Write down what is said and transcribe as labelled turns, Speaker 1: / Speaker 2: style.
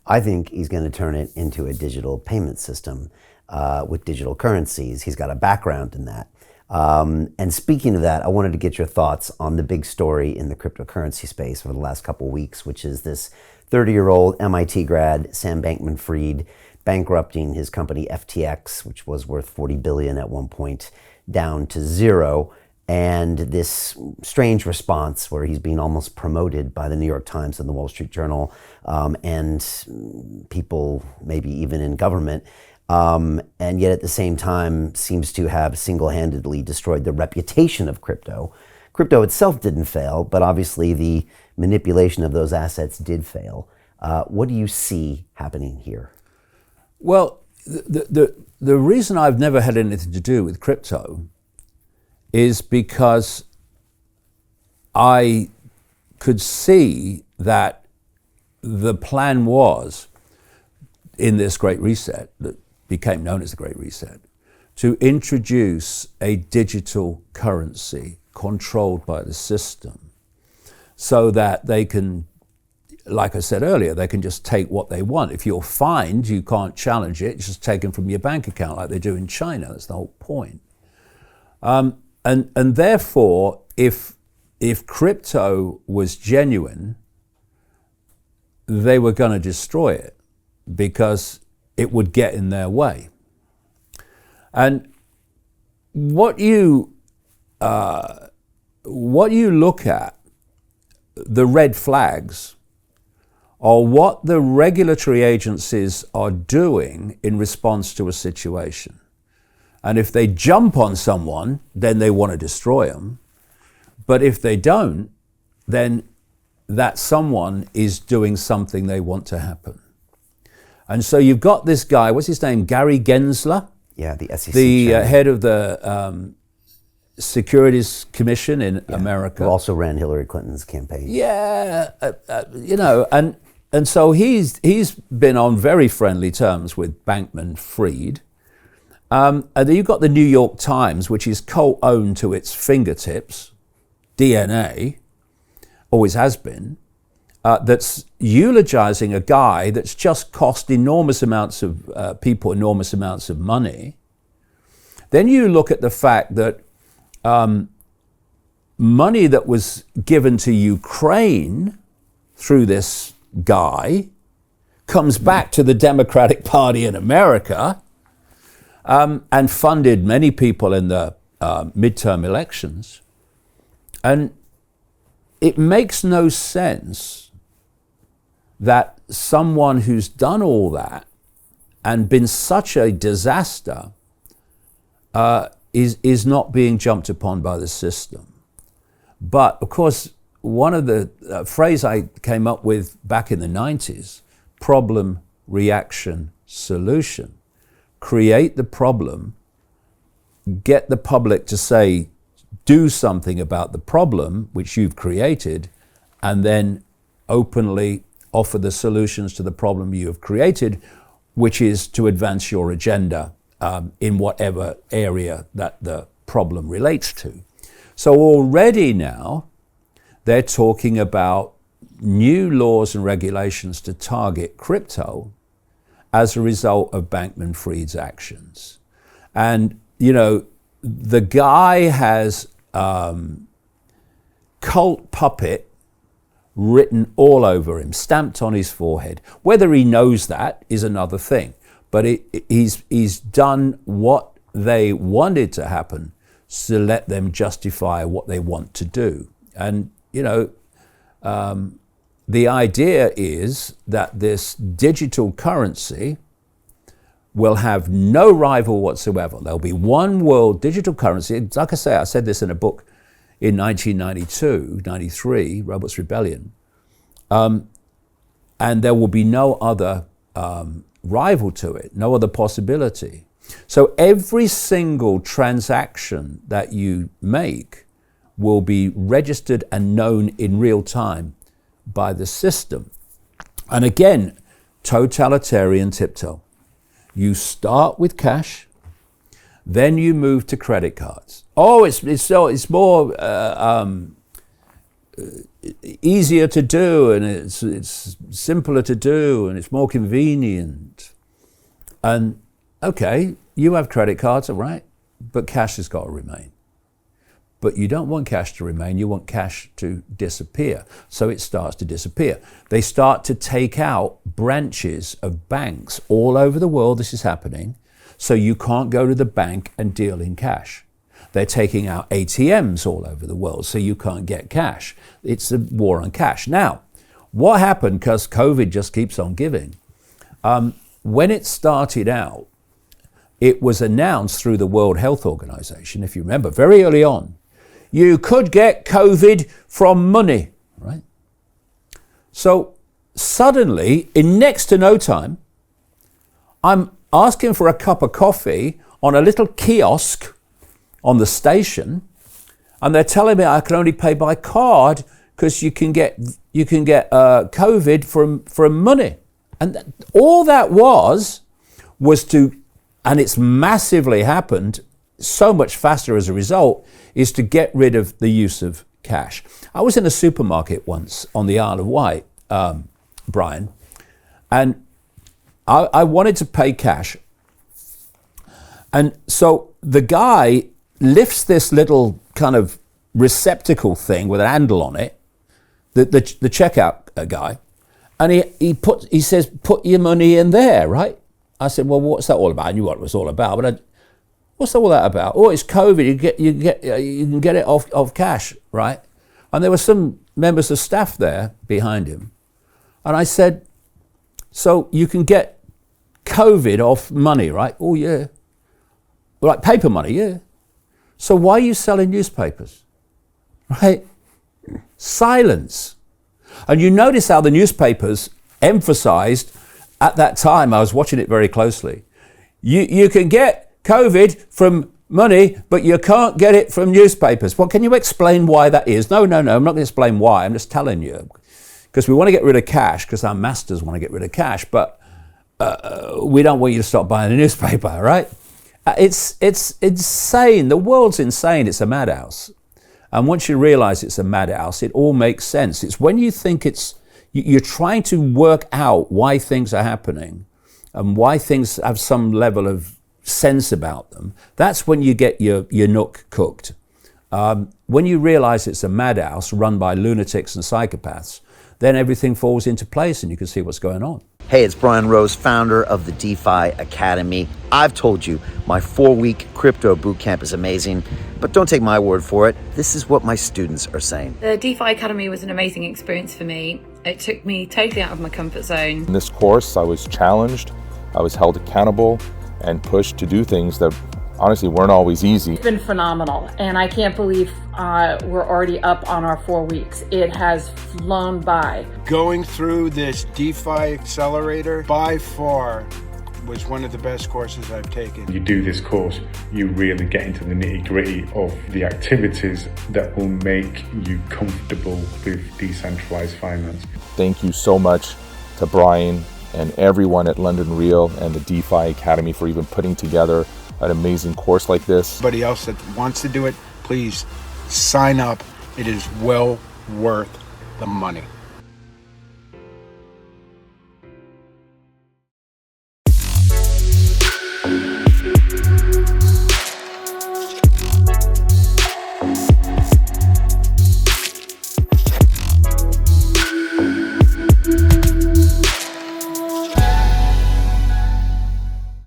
Speaker 1: I think he's going to turn it into a digital payment system with digital currencies. He's got a background in that. And speaking of that, I wanted to get your thoughts on the big story in the cryptocurrency space over the last couple of weeks, which is this 30-year-old MIT grad, Sam Bankman-Fried, bankrupting his company FTX, which was worth $40 billion at one point, down to zero. And this strange response where he's being almost promoted by the New York Times and the Wall Street Journal, and people maybe even in government, and yet at the same time seems to have single-handedly destroyed the reputation of crypto. Crypto itself didn't fail, but obviously the manipulation of those assets did fail. What do you see happening here?
Speaker 2: Well, the reason I've never had anything to do with crypto is because I could see that the plan was, in this Great Reset, that became known as the Great Reset, to introduce a digital currency controlled by the system so that they can, like I said earlier, they can just take what they want. If you're fined, you can't challenge it, it's just taken from your bank account like they do in China. That's the whole point. And therefore, if crypto was genuine, they were going to destroy it because it would get in their way. And what you look at, the red flags, are what the regulatory agencies are doing in response to a situation. And if they jump on someone, then they want to destroy them. But if they don't, then that someone is doing something they want to happen. And so you've got this guy, what's his name, Gary Gensler?
Speaker 1: Yeah, the SEC
Speaker 2: the
Speaker 1: chairman.
Speaker 2: head of the Securities Commission in America.
Speaker 1: Who also ran Hillary Clinton's campaign.
Speaker 2: Yeah, and so he's been on very friendly terms with Bankman-Fried. And then you've got the New York Times, which is co-owned to its fingertips, DNA, always has been, that's eulogizing a guy that's just cost enormous amounts of people enormous amounts of money. Then you look at the fact that money that was given to Ukraine through this guy comes back to the Democratic Party in America, and funded many people in the midterm elections. And it makes no sense that someone who's done all that and been such a disaster is not being jumped upon by the system. But of course, one of the phrase I came up with back in the 90s, problem, reaction, solution. Create the problem, get the public to say, do something about the problem which you've created, and then openly offer the solutions to the problem you have created, which is to advance your agenda in whatever area that the problem relates to. So already now, they're talking about new laws and regulations to target crypto as a result of Bankman-Fried's actions. And, you know, the guy has cult puppet written all over him, stamped on his forehead. Whether he knows that is another thing. But he's done what they wanted to happen to let them justify what they want to do. And, you know, the idea is that this digital currency will have no rival whatsoever. There'll be one world digital currency. Like I say, I said this in a book in 1992, 93, Robots Rebellion. And there will be no other rival to it, no other possibility. So every single transaction that you make will be registered and known in real time by the system. And again, totalitarian tiptoe. You start with cash, then you move to credit cards. Oh, it's more easier to do, and it's simpler to do, and it's more convenient. And okay, you have credit cards, all right, but cash has got to remain. But you don't want cash to remain, you want cash to disappear. So it starts to disappear. They start to take out branches of banks all over the world. This is happening. So you can't go to the bank and deal in cash. They're taking out ATMs all over the world, so you can't get cash. It's a war on cash. Now, what happened, because COVID just keeps on giving, when it started out, it was announced through the World Health Organization, if you remember, very early on, you could get COVID from money, right? So suddenly, in next to no time, I'm asking for a cup of coffee on a little kiosk on the station, and they're telling me I can only pay by card because you can get COVID from money. And all that was to, and it's massively happened so much faster as a result, is to get rid of the use of cash. I was in a supermarket once on the Isle of Wight, Brian, and I wanted to pay cash. And so the guy lifts this little kind of receptacle thing with an handle on it, the checkout guy, and he says, put your money in there, right? I said, well, what's that all about? I knew what it was all about, but what's all that about? Oh, it's COVID. You can get it off cash, right? And there were some members of staff there behind him, and I said, so you can get COVID off money, right? Oh yeah, like paper money, yeah. So why are you selling newspapers, right? Silence. And you notice how the newspapers emphasized at that time, I was watching it very closely, you can get COVID from money, but you can't get it from newspapers. Well, can you explain why that is? No, I'm not going to explain why. I'm just telling you. Because we want to get rid of cash, because our masters want to get rid of cash, but we don't want you to stop buying a newspaper, right? It's insane. The world's insane. It's a madhouse. And once you realize it's a madhouse, it all makes sense. It's when you think you're trying to work out why things are happening and why things have some level of sense about them, that's when you get your nook cooked. When you realize it's a madhouse run by lunatics and psychopaths, then everything falls into place and you can see what's going on.
Speaker 1: Hey, it's Brian Rose, founder of the DeFi Academy. I've told you my 4-week crypto bootcamp is amazing, but don't take my word for it. This is what my students are saying.
Speaker 3: The DeFi Academy was an amazing experience for me. It took me totally out of my comfort zone.
Speaker 4: In this course, I was challenged, I was held accountable, and pushed to do things that honestly weren't always easy.
Speaker 5: It's been phenomenal, and I can't believe we're already up on our 4 weeks. It has flown by.
Speaker 6: Going through this DeFi accelerator by far was one of the best courses I've taken.
Speaker 7: You do this course, you really get into the nitty-gritty of the activities that will make you comfortable with decentralized finance.
Speaker 4: Thank you so much to Brian and everyone at London Real and the DeFi Academy for even putting together an amazing course like this.
Speaker 6: Anybody else that wants to do it, please sign up. It is well worth the money.